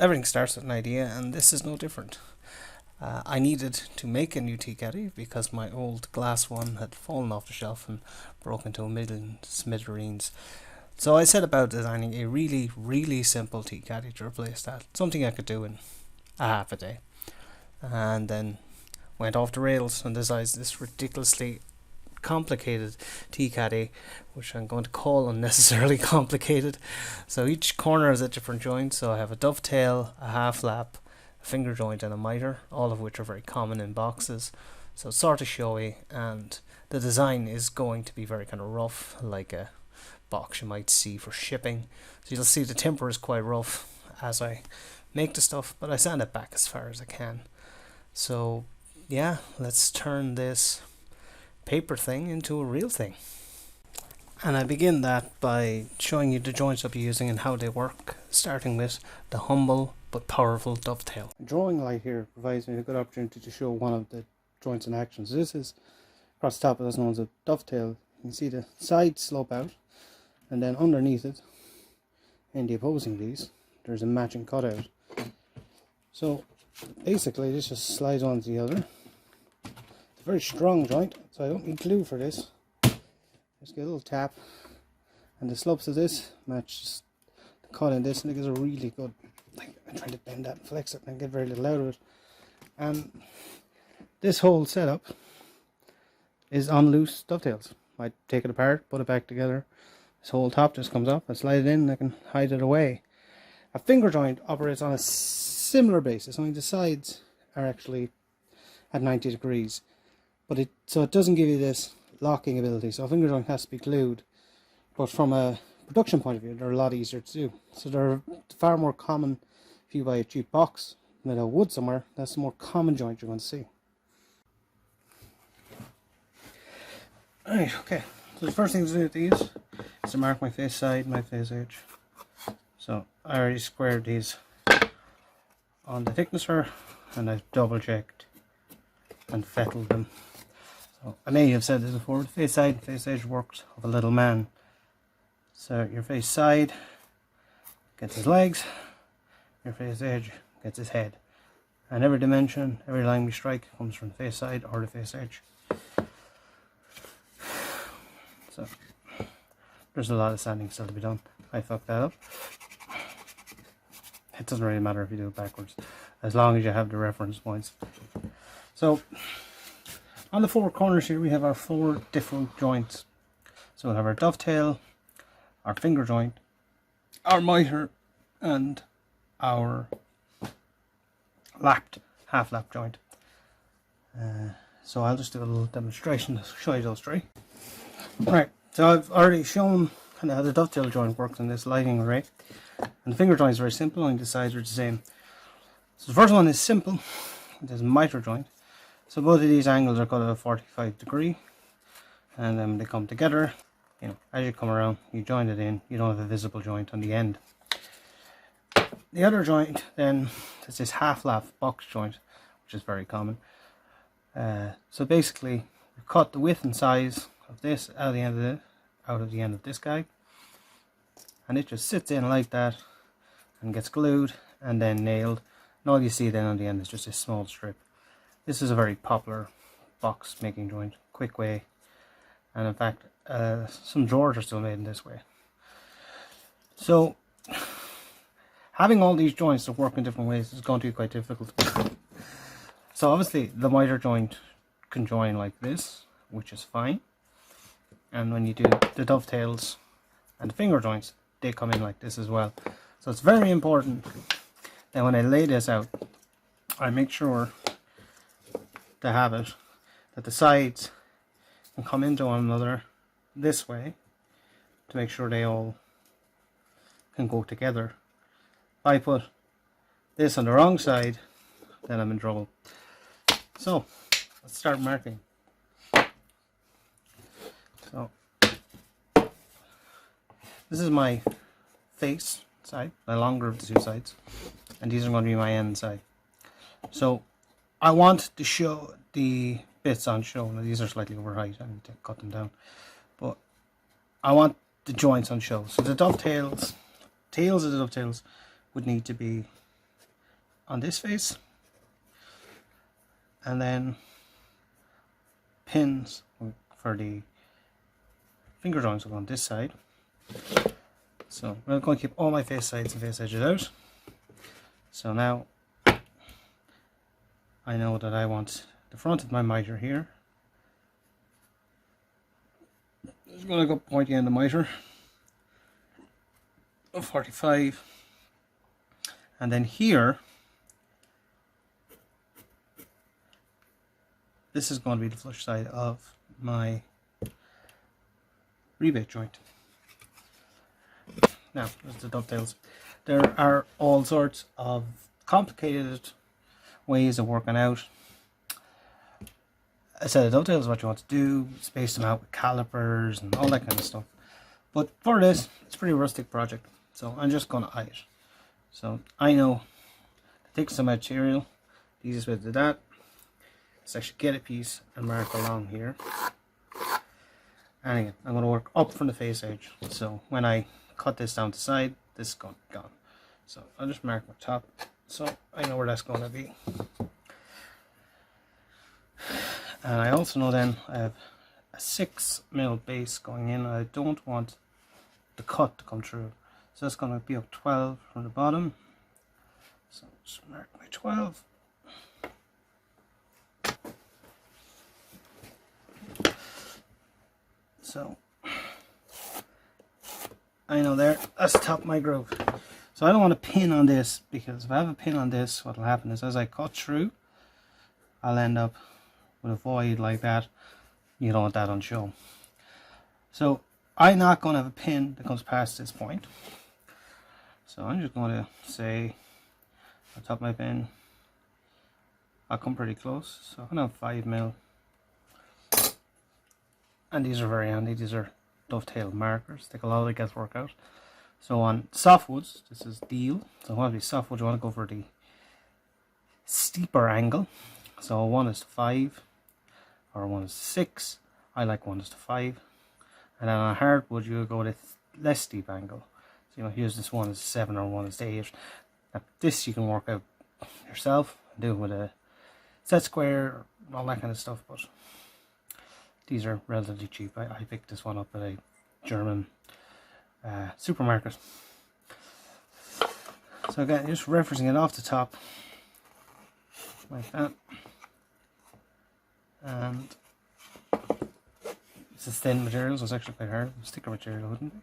everything starts with an idea, and this is no different. I needed to make a new tea caddy because my old glass one had fallen off the shelf and broke into a million smithereens. So I set about designing a really simple tea caddy to replace that. Something I could do in a half a day. And then went off the rails and designed this ridiculously complicated tea caddy, which I'm going to call unnecessarily complicated. So each corner is a different joint. So I have a dovetail, a half lap, a finger joint and a miter, all of which are very common in boxes. So it's sort of showy, and the design is going to be very kind of rough, like a box you might see for shipping. So you'll see the timber is quite rough as I make the stuff, but I sand it back as far as I can. So yeah, let's turn this paper thing into a real thing. And I begin that by showing you the joints I'll be using and how they work, starting with the humble but powerful dovetail. A drawing light here provides me a good opportunity to show one of the joints in action. So this is across the top of this known as a dovetail. You can see the sides slope out, and then underneath it, in the opposing these, there's a matching cutout. So basically this just slides onto the other. It's a very strong joint, so I don't need glue for this. Just get a little tap, and the slopes of this matches the cut in this, and it gives a really good, like, I'm trying to bend that and flex it and get very little out of it. And this whole setup is on loose dovetails. I take it apart, put it back together. This whole top just comes up, I slide it in, and I can hide it away. A finger joint operates on a similar basis, only the sides are actually at 90 degrees. But so it doesn't give you this locking ability, so a finger joint has to be glued. But from a production point of view, they're a lot easier to do. So they're far more common if you buy a cheap box made of wood somewhere. That's the more common joint you're going to see. Right, okay. So the first thing to do with these is to mark my face side and my face edge. So I already squared these on the thicknesser, and I've double checked and fettled them. So I may have said this before, the face side and face edge works of a little man. So your face side gets his legs, your face edge gets his head. And every dimension, every line we strike comes from the face side or the face edge. So there's a lot of sanding still to be done. I fucked that up. It doesn't really matter if you do it backwards, as long as you have the reference points. So on the four corners here we have our four different joints. So we'll have our dovetail, our finger joint, our miter, and our lapped half lap joint. So I'll just do a little demonstration to show you those three. Right, so I've already shown kind of how the dovetail joint works in this lighting array, and the finger joint is very simple, only the sides are the same. So the first one is simple. There's a miter joint. So both of these angles are cut at a 45 degree, and then they come together. You know, as you come around, you join it in. You don't have a visible joint on the end. The other joint then is this half lap box joint, which is very common. So basically, we cut the width and size of this out of the end of this guy, and it just sits in like that and gets glued and then nailed. And all you see then on the end is just a small strip. This is a very popular box making joint, quick way, and in fact some drawers are still made in this way. So having all these joints that work in different ways is going to be quite difficult. So obviously the miter joint can join like this, which is fine, and when you do the dovetails and the finger joints, they come in like this as well. So it's very important that when I lay this out, I make sure to have it that the sides can come into one another this way to make sure they all can go together. If I put this on the wrong side, then I'm in trouble. So let's start marking. So this is my face side, the longer of the two sides, and these are going to be my end side. So I want to show the bits on show. Now these are slightly over height, I need to cut them down, but I want the joints on show. So the dovetails, tails of the dovetails would need to be on this face, and then pins for the finger joints will go on this side. So I'm going to keep all my face sides and face edges out. So now I know that I want the front of my mitre here. I'm going to go pointy end of the mitre of 45, and then here this is going to be the flush side of my rebate joint. Now, there's the dovetails. There are all sorts of complicated ways of working out a set of dovetails, what you want to do, space them out with calipers and all that kind of stuff. But for this, it's a pretty rustic project, so I'm just going to eye it. So I know the thickness of my material, the easiest way to do that is actually get a piece and mark along here. And again, I'm going to work up from the face edge, so when I cut this down to the side, this is gone. So I'll just mark my top, so I know where that's going to be. And I also know then I have a 6mm base going in. I don't want the cut to come through, so that's going to be up 12 from the bottom. So just mark my 12. So I know there, that's the top of my groove. So I don't want to pin on this, because if I have a pin on this, what will happen is as I cut through, I'll end up with a void like that. You don't want that on show. So I'm not going to have a pin that comes past this point. So I'm just going to say, on top of my pin, I'll come pretty close. So I'm going to have 5mm. And these are very handy. These are dovetail markers. Take a lot of the guesswork out. So on softwoods, this is deal. So when you softwood, you want to go for the steeper angle. So 1:5 or 1:6. I like 1:5. And then on hardwood, you go with less steep angle. So you know, here's this 1:7 or 1:8. Now this you can work out yourself, do it with a set square, all that kind of stuff. But these are relatively cheap. I picked this one up at a German supermarket. So again, just referencing it off the top like that, and it's a thin material, so it's actually quite hard. Sticker material wouldn't be.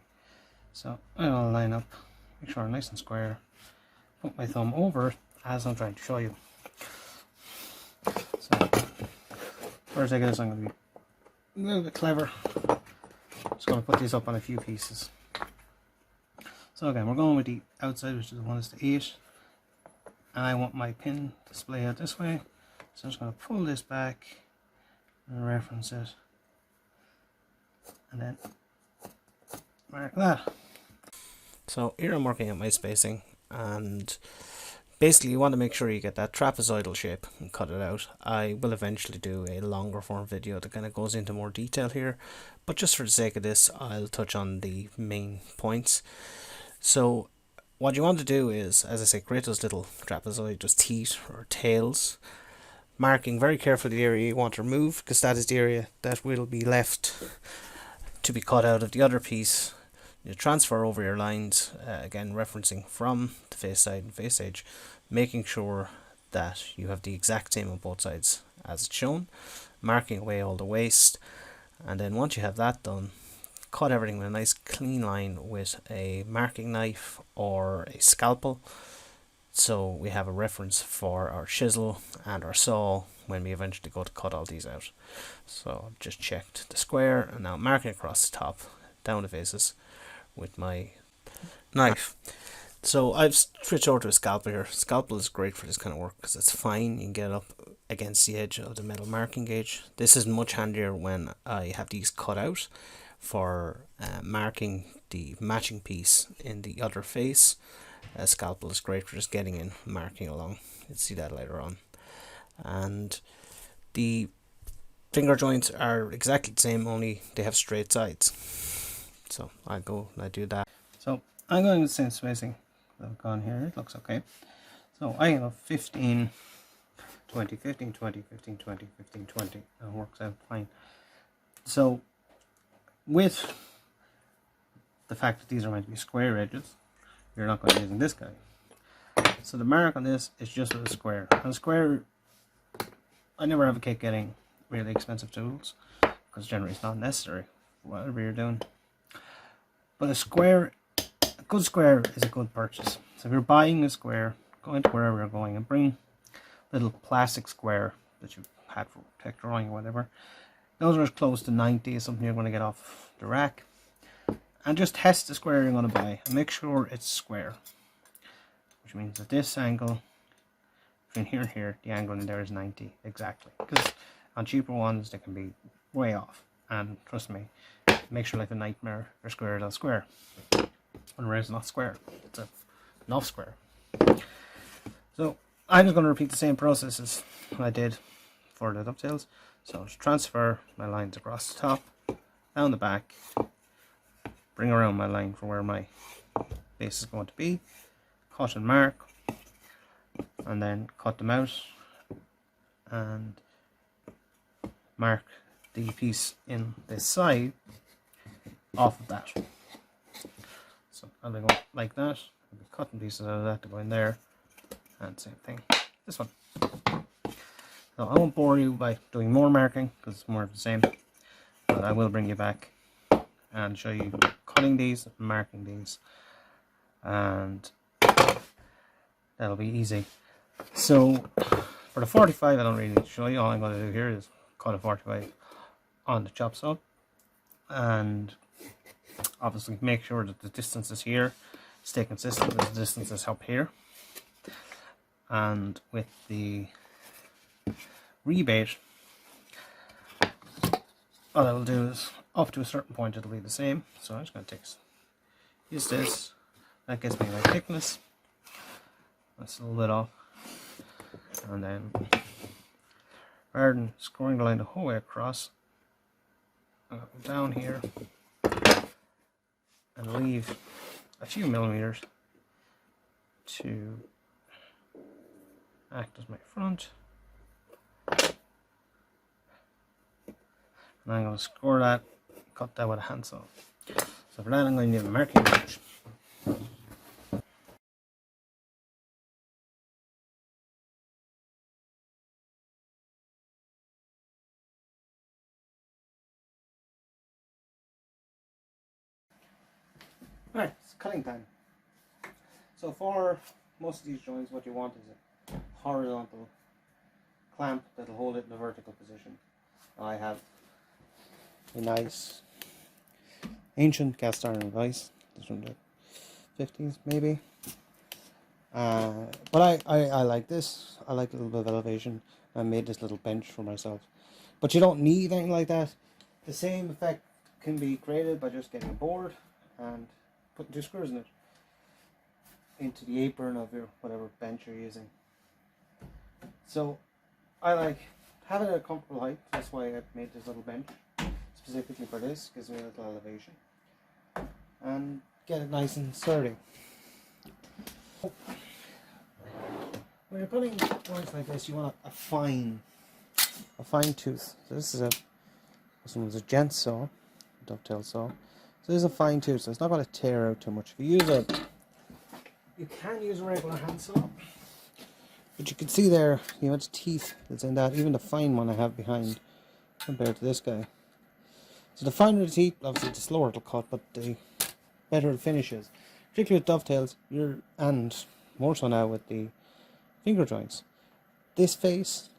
So I'm going to line up, make sure I'm nice and square, put my thumb over it as I'm trying to show you. So first I guess I'm going to be a little bit clever. Just going to put these up on a few pieces. So again, we're going with the outside, which is 1:8, and I want my pin to splay out this way. So I'm just going to pull this back and reference it, and then mark that. So here I'm working at my spacing, and basically you want to make sure you get that trapezoidal shape and cut it out. I will eventually do a longer form video that kind of goes into more detail here, but just for the sake of this, I'll touch on the main points. So what you want to do is, as I say, create those little trapezoid, just teeth or tails, marking very carefully the area you want to remove, because that is the area that will be left to be cut out of the other piece. You transfer over your lines, again referencing from the face side and face edge, making sure that you have the exact same on both sides as it's shown, marking away all the waste, and then once you have that done, cut everything with a nice clean line with a marking knife or a scalpel, so we have a reference for our chisel and our saw when we eventually go to cut all these out. So I've just checked the square, and now I'm marking across the top down the faces with my knife. So I've switched over to a scalpel here. Scalpel is great for this kind of work because it's fine. You can get it up against the edge of the metal marking gauge. This is much handier when I have these cut out for marking the matching piece in the other face. A scalpel is great for just getting in, marking along. You'll see that later on. And the finger joints are exactly the same, only they have straight sides. So I do that. So I'm going with the same spacing that I've gone here. It looks okay. So I have 15, 20, 15, 20, 15, 20, 15, 20. That works out fine. So with the fact that these are meant to be square edges, you're not going to be using this guy. So the mark on this is just a square. And a square, I never advocate getting really expensive tools, because generally it's not necessary, whatever you're doing. But a good square is a good purchase. So if you're buying a square, go into wherever you're going and bring a little plastic square that you've had for tech drawing or whatever. Those are as close to 90 as something you're going to get off the rack. And just test the square you're going to buy and make sure it's square. Which means that this angle between here and here, the angle in there is 90 exactly. Because on cheaper ones they can be way off. And trust me, makes your life a nightmare. They're square, they're square. Whereas it's not square, it's an off square. So I'm just going to repeat the same process as I did for the dovetails. So I'll just transfer my lines across the top, down the back, bring around my line for where my base is going to be, cut and mark, and then cut them out and mark the piece in this side off of that. So I'll go like that. I'll be cutting pieces out of that to go in there, and same thing this one. So I won't bore you by doing more marking because it's more of the same, but I will bring you back and show you cutting these and marking these, and that'll be easy. So for the 45 I don't really need to show you. All I'm going to do here is cut a 45 on the chop saw, and obviously make sure that the distances here stay consistent with the distances up here. And with the rebate, what I will do is up to a certain point it'll be the same. So I'm just going to use this. That gives me my thickness. That's a little bit off. And then rather than scoring the line the whole way across, I'll go down here and leave a few millimeters to act as my front. And I'm going to score that, cut that with a handsaw. So for that I'm going to need a marking wrench. Right, it's cutting time. So for most of these joints, what you want is a horizontal clamp that'll hold it in a vertical position. I have a nice ancient cast iron vise. This from the 50s maybe. But I like this. I like a little bit of elevation. I made this little bench for myself. But you don't need anything like that. The same effect can be created by just getting a board and putting 2 screws in it into the apron of your whatever bench you're using. So I like having a comfortable height. That's why I made this little bench specifically for this. Gives me a little elevation and get it nice and sturdy. When you're cutting joints like this, you want a fine tooth. So this one's a gent saw, dovetail saw. So this is a fine tooth, so it's not going to tear out too much. If you can use a regular handsaw, but you can see there the amount of teeth that's in that. Even the fine one I have behind compared to this guy. So the finer the teeth, obviously the slower it'll cut, but the better the finish is. Particularly with dovetails, and more so now with the finger joints. This face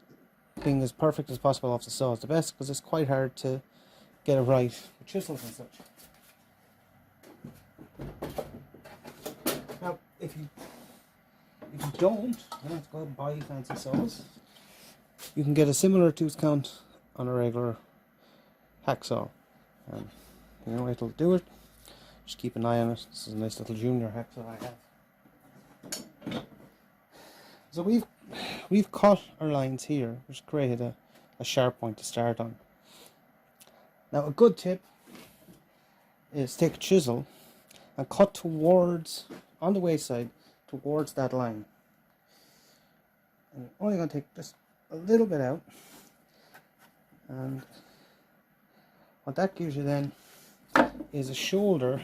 being as perfect as possible off the saw is the best, because it's quite hard to get it right with chisels and such. Now, if you don't, you don't have to go out and buy fancy saws. You can get a similar tooth count on a regular hacksaw. And you know it'll do it. Just keep an eye on it. This is a nice little junior hacksaw I have. So we've cut our lines here, which created a sharp point to start on. Now a good tip is take a chisel and cut towards, on the waist side, towards that line. And you're only going to take just a little bit out, and what that gives you then is a shoulder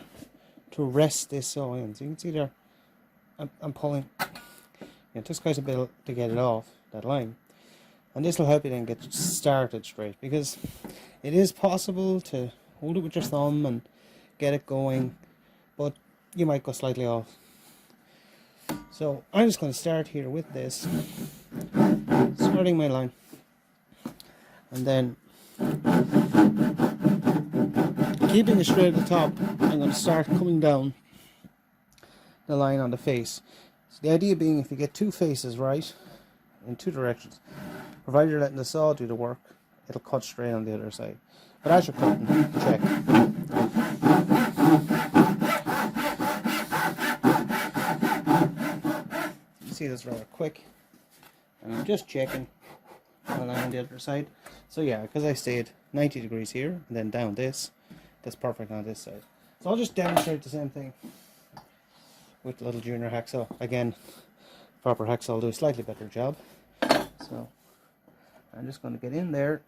to rest this saw in. So you can see there, I'm pulling. It just quite a bit to get it off that line, and this will help you then get started straight, because it is possible to hold it with your thumb and get it going, but you might go slightly off. So I'm just going to start here with this, starting my line, and then keeping it straight at the top, I'm going to start coming down the line on the face. So the idea being, if you get two faces right in two directions, provided you're letting the saw do the work, it'll cut straight on the other side. But as you're cutting, check. You see this rather quick, and I'm just checking while I'm on the other side. So yeah, because I stayed 90 degrees here and then down this, that's perfect on this side. So I'll just demonstrate the same thing with the little junior hacksaw. Again, proper hacksaw will do a slightly better job. So I'm just going to get in there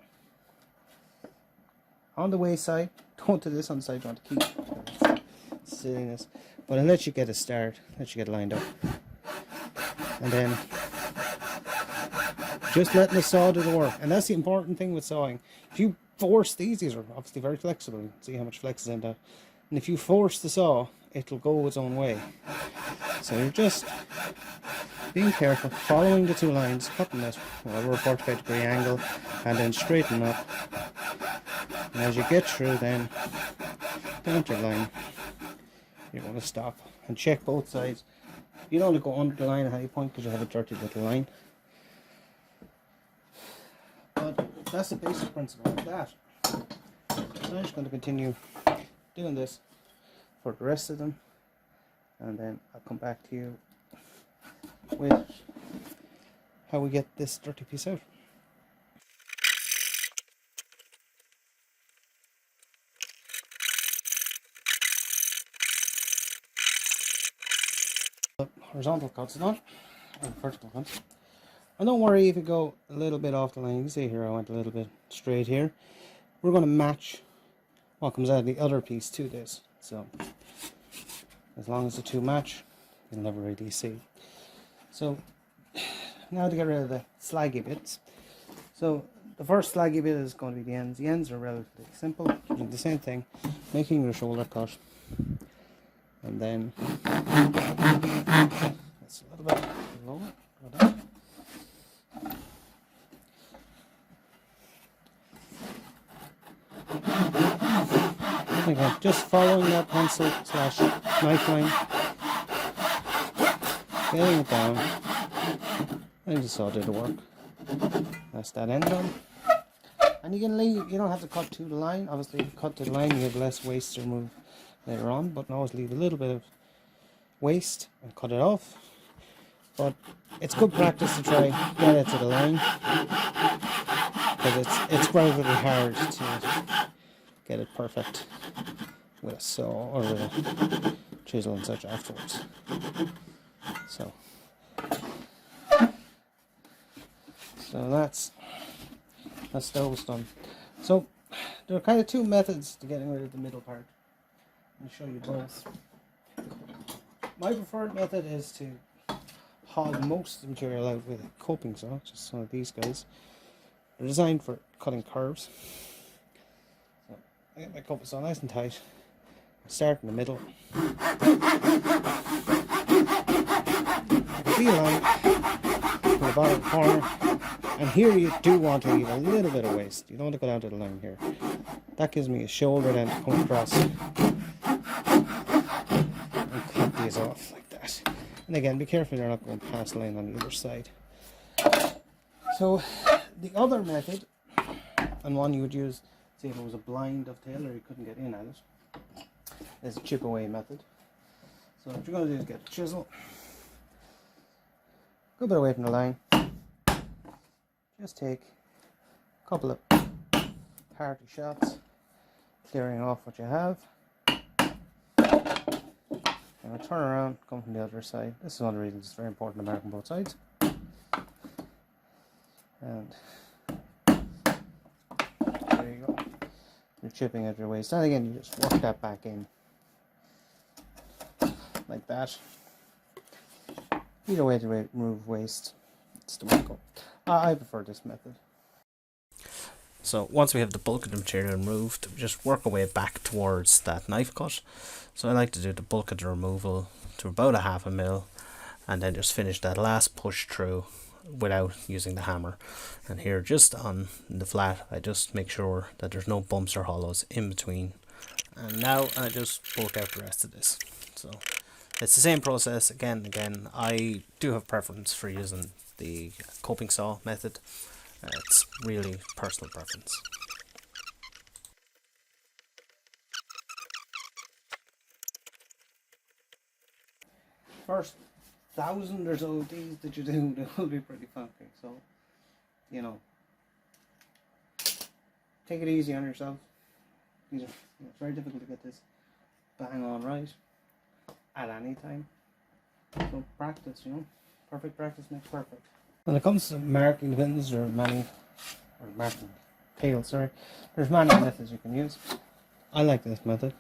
on the waist side. Don't do this on the side you want to keep. Silliness. But I'll let you get a start, let you get lined up. And then just letting the saw do the work. And that's the important thing with sawing. If you force these are obviously very flexible. See how much flex is in that. And if you force the saw, it'll go its own way. So you're just being careful, following the two lines, cutting it over a 45 degree angle, and then straighten up. And as you get through, then down to the line, you're going to stop and check both sides. You don't want to go under the line at any point because you have a dirty little line. But that's the basic principle of that. So I'm just going to continue doing this for the rest of them, and then I'll come back to you with how we get this dirty piece out. Horizontal cuts done, and vertical cuts. And don't worry if you go a little bit off the line. You can see here I went a little bit straight here. We're going to match what comes out of the other piece to this. So as long as the two match, you'll never really see. So now to get rid of the slaggy bits. So the first slaggy bit is going to be the ends. The ends are relatively simple. Doing the same thing, making your shoulder cut, and then that's a little bit lower. Go down. Again, just following that pencil / knife line, getting it down, and the saw did the work. That's that end done. And you can leave, you don't have to cut to the line. Obviously, if you cut to the line, you have less waste to remove later on, but always leave a little bit of waste and cut it off. But it's good practice to try get it to the line, because it's relatively hard to get it perfect with a saw or with a chisel and such afterwards. So that's those done. So there are kind of two methods to getting rid of the middle part. I'll show you both. My preferred method is to hog most of the material out with a coping saw, just one of these guys. They're designed for cutting curves. So I get my coping saw nice and tight. I start in the middle. Be line in the bottom corner. And here you do want to leave a little bit of waste. You don't want to go down to the line here. That gives me a shoulder then to come across and cut these off like that. And again, be careful you're not going past the line on the other side. So the other method, and one you would use, say if it was a blind dovetail or you couldn't get in at it, is a chip away method. So what you're going to do is get a chisel, go a bit away from the line. Just take a couple of party shots, clearing off what you have. And I turn around, come from the other side. This is one of the reasons it's very important to mark on both sides. And there you go. You're chipping at your waste. And again, you just work that back in like that. Either way to remove waste, it's the way to go. I prefer this method. So once we have the bulk of the material removed, we just work our way back towards that knife cut. So I like to do the bulk of the removal to about a 1/2 mil, and then just finish that last push through without using the hammer. And here, just on the flat, I just make sure that there's no bumps or hollows in between. And now I just bulk out the rest of this. So it's the same process again and again. I do have preference for using the coping saw method. It's really personal preference. First 1,000 or so of these that you do, they will be pretty funky. So, you know, take it easy on yourself. It's very difficult to get this bang on right at any time. So practice, you know, perfect practice makes perfect. When it comes to marking the pins, there are many, or marking pails, sorry, there's many methods you can use. I like this method.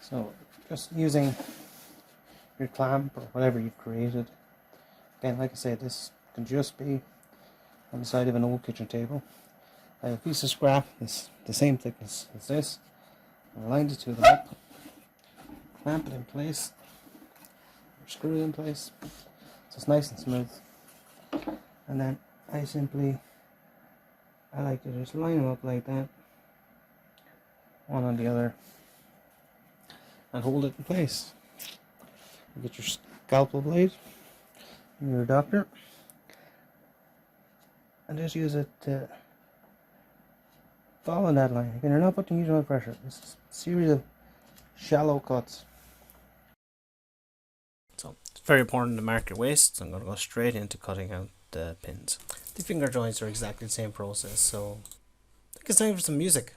So just using your clamp or whatever you've created. Again, like I said, this can just be on the side of an old kitchen table. I have a piece of scrap, the same thickness as this. I lined the two of them up, clamp it in place, or screw it in place, so it's nice and smooth. And then I like to just line them up like that, one on the other, and hold it in place. You get your scalpel blade, your adapter, and just use it to follow that line. Again, you're not putting huge amount of pressure. It's a series of shallow cuts. So it's very important to mark your waste. So I'm going to go straight into cutting out the pins. The finger joints are exactly the same process, so I think it's time for some music.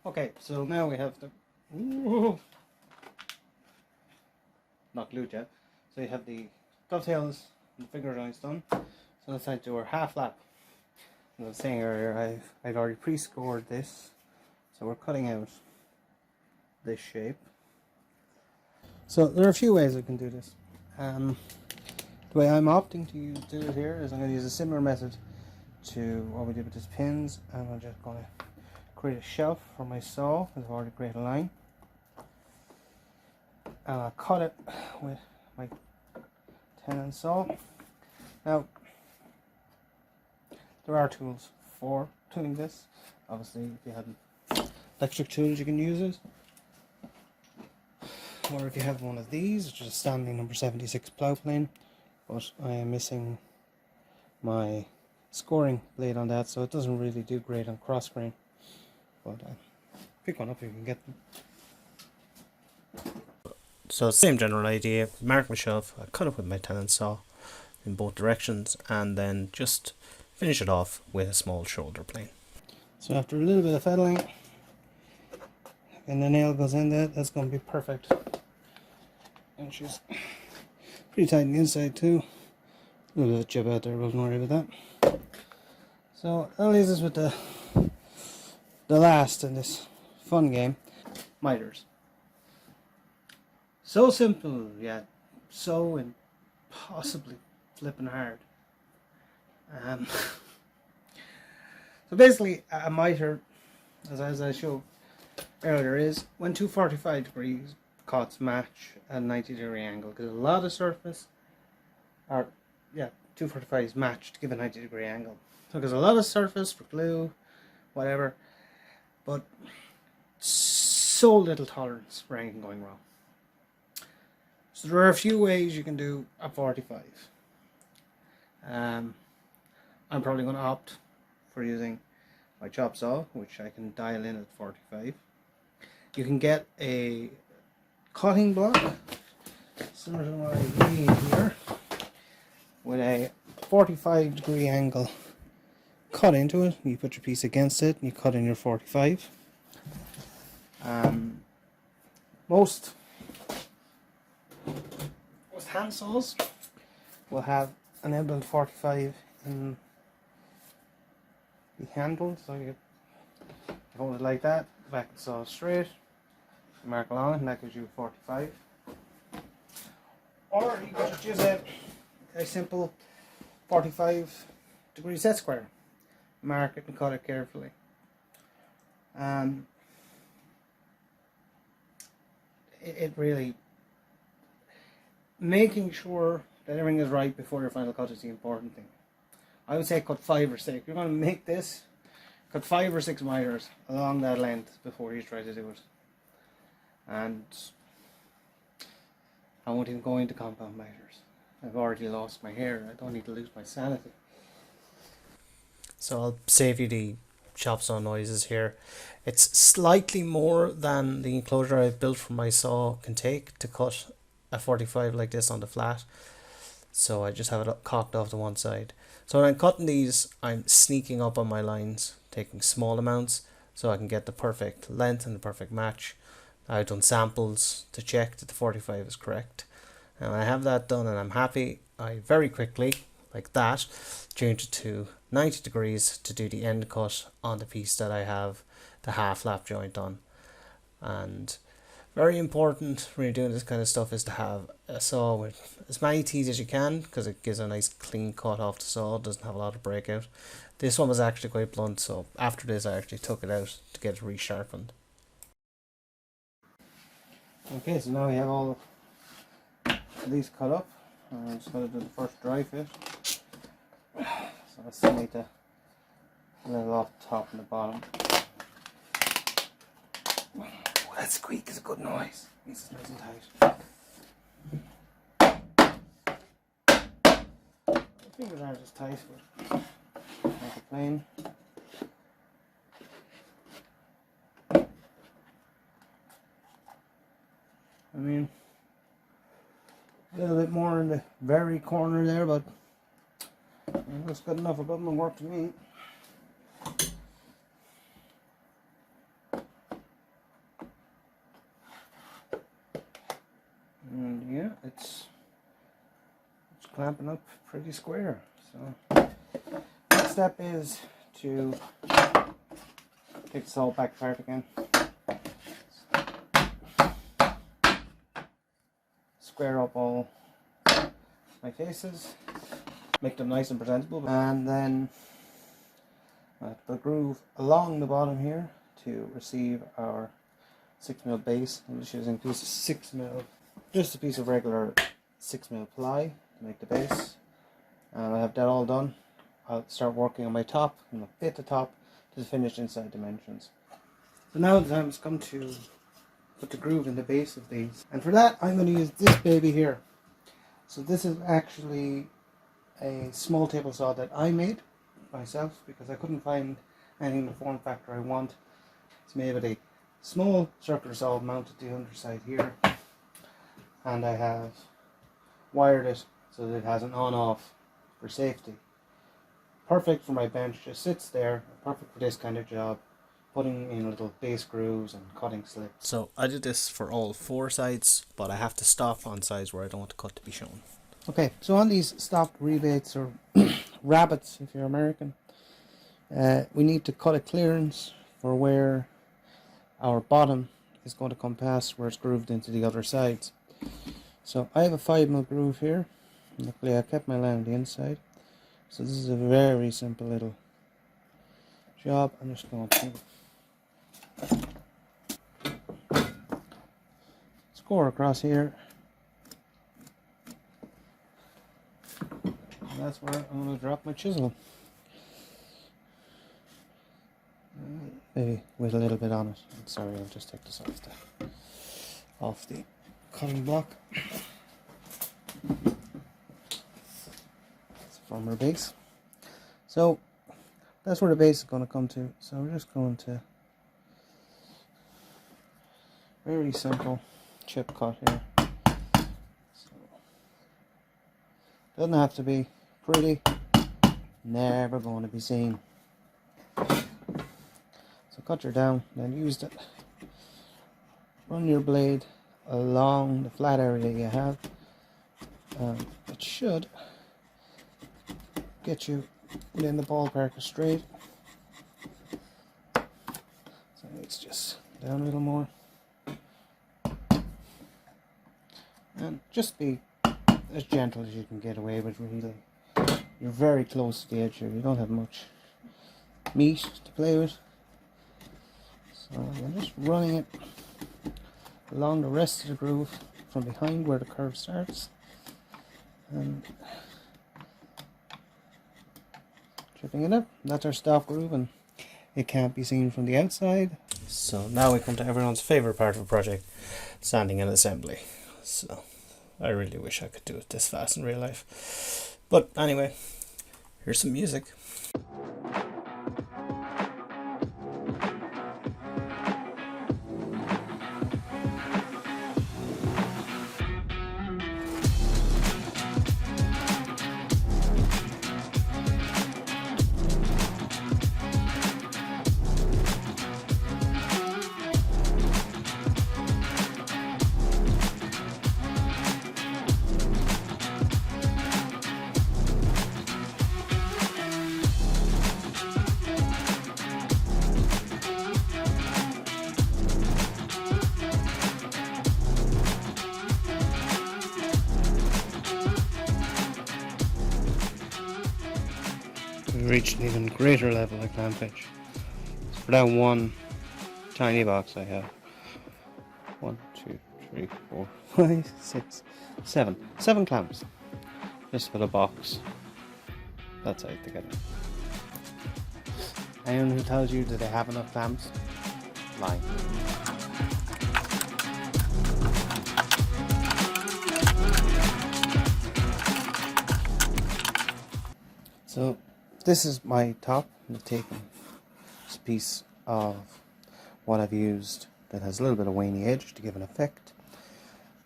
Okay, so now we have the not glued yet. So you have the dovetails and the finger joints done. So let's like do our half lap. As I was saying earlier, I've already pre-scored this, so we're cutting out this shape. So there are a few ways I can do this. The way I'm opting to do it here is I'm going to use a similar method to what we did with these pins, and I'm just going to create a shelf for my saw. I've already created a line, and I'll cut it with my 10-inch saw. Now there are tools for doing this. Obviously, if you have electric tools, you can use it, or if you have one of these, which is a standing number 76 plough plane, but I am missing my scoring blade on that, so it doesn't really do great on cross grain. But pick one up if you can get them. So same general idea, mark my shelf, I cut it with my 10-inch saw in both directions, and then just finish it off with a small shoulder plane. So after a little bit of fettling, and the nail goes in there, that's going to be perfect. And she's pretty tight on the inside too. A little bit of jib out there, wasn't worried about that. So that leaves us with the last in this fun game, miters. So simple, yet so impossibly flipping hard. So basically, a miter, as I showed earlier, is when two 45-degree cuts match at a 90-degree angle, because a lot of surface are, yeah, 245s match to give a 90-degree angle. So because a lot of surface for glue, whatever, but so little tolerance for anything going wrong. So there are a few ways you can do a 45. I'm probably going to opt for using my chop saw, which I can dial in at 45. You can get a cutting block, similar to what I made here, with a 45-degree angle cut into it. You put your piece against it and you cut in your 45. Most hand saws will have an inbuilt 45 in the handle, so you hold it like that, back the saw straight, mark along it, and that gives you 45. Or you can just use a simple 45-degree set square. Mark it and cut it carefully. It really, making sure that everything is right before your final cut is the important thing. I would say cut 5 or 6. If you're going to make this, cut 5 or 6 miters along that length before you try to do it. And I won't even go into compound miters. I've already lost my hair. I don't need to lose my sanity. So I'll save you the chop saw noises here. It's slightly more than the enclosure I've built for my saw can take to cut a 45 like this on the flat. So I just have it cocked off to one side. So when I'm cutting these, I'm sneaking up on my lines, taking small amounts so I can get the perfect length and the perfect match. I've done samples to check that the 45 is correct. And when I have that done and I'm happy, I very quickly, like that, change it to 90 degrees to do the end cut on the piece that I have the half lap joint on. And very important when you're doing this kind of stuff is to have a saw with as many teeth as you can, because it gives a nice clean cut off the saw. It doesn't have a lot of breakout. This one was actually quite blunt, so after this I actually took it out to get it resharpened. Okay, so now we have all these cut up. I'm just going to do the first dry fit. So I still need to level off the top and the bottom. Oh, that squeak is a good noise. This is nice and tight. The fingers aren't as tight, but make it plain. I mean, a little bit more in the very corner there, but it looks good enough. It doesn't work to me. And yeah, it's clamping up pretty square. So next step is to take the saw back apart again. Square up all my faces, make them nice and presentable, and then put a groove along the bottom here to receive our 6mm base. I'm just using a piece of 6mm, just a piece of regular 6mm ply to make the base. And I have that all done. I'll start working on my top and I'll fit the top to the finished inside dimensions. So now the time has come to put the groove in the base of these, and for that I'm going to use this baby here. So this is actually a small table saw that I made myself because I couldn't find anything in the form factor I want. It's made with a small circular saw mounted to the underside here, and I have wired it so that it has an on-off for safety. Perfect for my bench, just sits there, perfect for this kind of job. Putting in little base grooves and cutting slips. So I did this for all 4 sides, but I have to stop on sides where I don't want the cut to be shown. Okay, so on these stock rebates or rabbits, if you're American, we need to cut a clearance for where our bottom is going to come past where it's grooved into the other sides. So I have a 5mm groove here. Luckily I kept my line on the inside. So this is a very simple little job. I'm just going to score across here. And that's where I'm going to drop my chisel. maybe with a little bit on it. I'm sorry, I'll just take this off the cutting block. It's a former base. So that's where the base is going to come to. So we're just going to very simple chip cut here. So, doesn't have to be pretty, never going to be seen. So cut your down, then use it. Run your blade along the flat area you have. It should get you within the ballpark of straight. So it's just down a little more. And just be as gentle as you can get away with, really. You're very close to the edge here. You don't have much meat to play with. So I'm just running it along the rest of the groove from behind where the curve starts. And chipping it up. That's our stop groove, and it can't be seen from the outside. So now we come to everyone's favorite part of a project, sanding and assembly. So I really wish I could do it this fast in real life. But anyway, here's some music. We reached an even greater level I can't pitch. So for that one tiny box I have 1, 2, 3, 4, 5, 6, 7. 7 clamps. Just for the box. That's how to get it. Anyone who tells you that they have enough clamps, lying. So this is my top. I've taken this piece of what I've used that has a little bit of veiny edge to give an effect,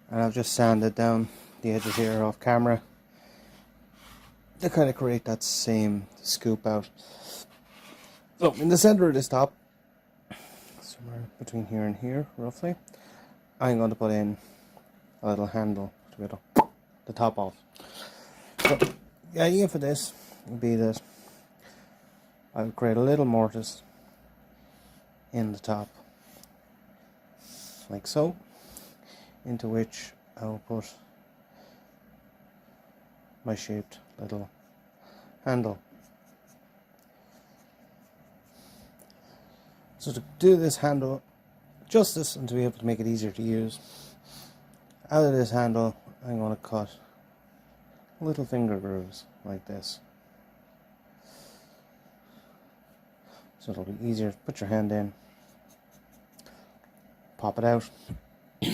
and I've just sanded down the edges here off camera to kind of create that same scoop out. So in the center of this top, somewhere between here and here roughly, I'm going to put in a little handle to get the top off. So the idea for this would be that I'll create a little mortise in the top, like so, into which I'll put my shaped little handle. So to do this handle justice and to be able to make it easier to use, out of this handle I'm going to cut little finger grooves like this. So it'll be easier to put your hand in, pop it out. So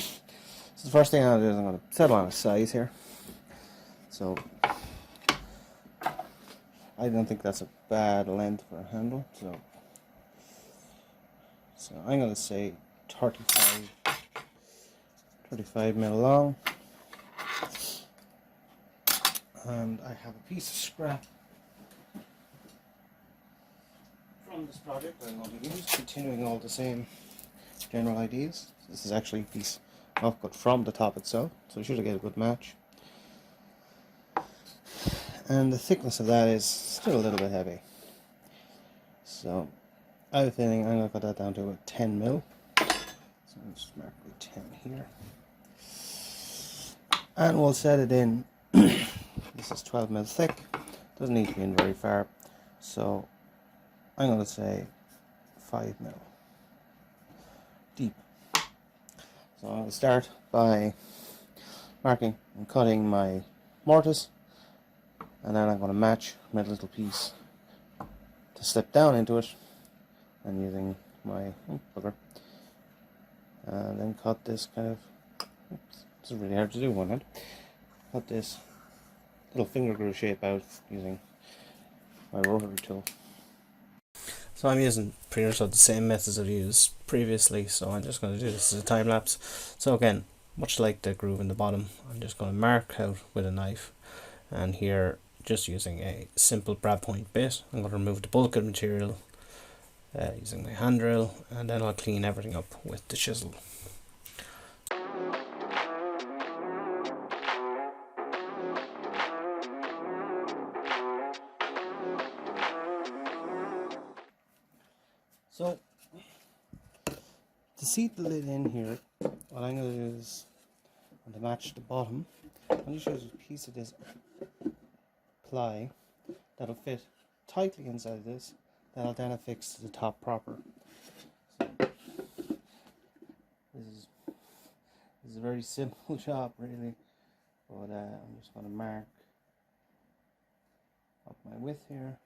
the first thing I'm going to do is I'm going to settle on a size here. So I don't think that's a bad length for a handle. So I'm going to say 35 mil long. And I have a piece of scrap from this project that I'm going to use, continuing all the same general ideas. This is actually a piece offcut from the top itself, so you should get a good match. And the thickness of that is still a little bit heavy. So I have a feeling I'm going to cut that down to about 10 mil. So I'll just mark the 10 here. And we'll set it in. This is 12 mil thick. Doesn't need to be in very far. So I'm going to say 5 mil deep. So I'll start by marking and cutting my mortise, and then I'm going to match my little piece to slip down into it, and using my bugger, and then cut this kind of, this is really hard to do one hand, cut this little finger groove shape out using my rotary tool. So I'm using pretty much the same methods I've used previously, so I'm just going to do this as a time lapse. So again, much like the groove in the bottom, I'm just going to mark out with a knife, and here just using a simple brad point bit, I'm going to remove the bulk of the material using my hand drill, and then I'll clean everything up with the chisel. So, to seat the lid in here, what I'm going to do is, to match the bottom, I'm just use a piece of this ply that'll fit tightly inside this, that I'll then affix to the top proper. So, this is a very simple job really, but I'm just going to mark up my width here,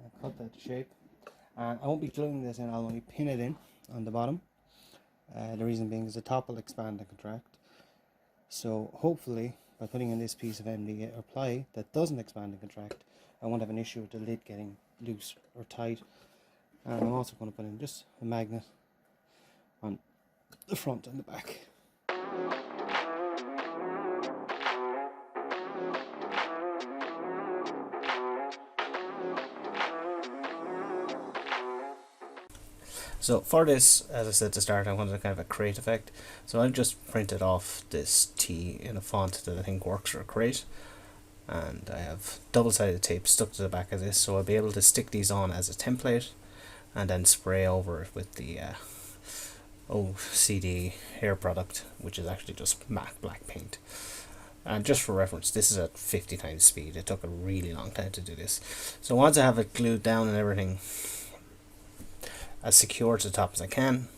and cut that shape. And I won't be gluing this in, I'll only pin it in on the bottom. The reason being is the top will expand and contract. So hopefully by putting in this piece of MDF or ply that doesn't expand and contract, I won't have an issue with the lid getting loose or tight. And I'm also going to put in just a magnet on the front and the back. So for this, as I said to start, I wanted a kind of a crate effect. So I've just printed off this tea in a font that I think works for a crate. And I have double-sided tape stuck to the back of this, so I'll be able to stick these on as a template and then spray over it with the OCD hair product, which is actually just matte black paint. And just for reference, this is at 50 times speed. It took a really long time to do this. So once I have it glued down and everything as secure to the top as I can,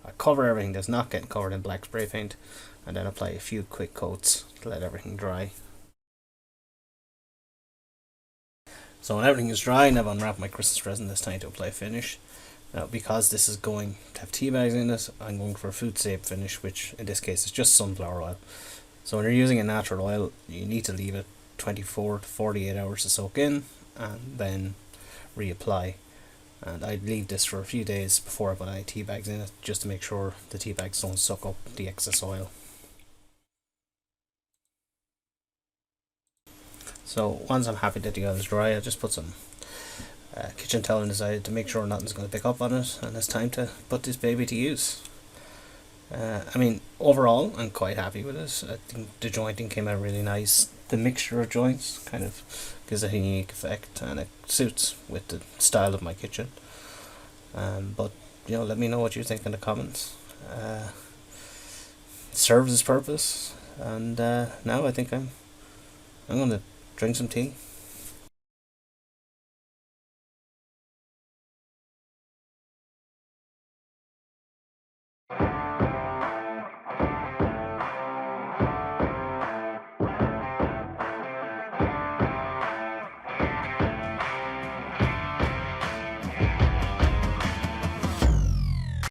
I cover everything that's not getting covered in black spray paint, and then apply a few quick coats to let everything dry. So when everything is dry, now I've unwrapped my Christmas present. This time to apply finish. Now because this is going to have tea bags in it, I'm going for a food safe finish, which in this case is just sunflower oil. So when you're using a natural oil, you need to leave it 24 to 48 hours to soak in and then reapply. And I'd leave this for a few days before I put any tea bags in it, just to make sure the tea bags don't suck up the excess oil. So once I'm happy that the oil is dry, I'll just put some kitchen towel inside to make sure nothing's going to pick up on it, and it's time to put this baby to use. I mean, overall I'm quite happy with it. I think the jointing came out really nice. The mixture of joints kind of gives a unique effect, and it suits with the style of my kitchen. But you know, let me know what you think in the comments. It serves its purpose, and now I think I'm going to drink some tea.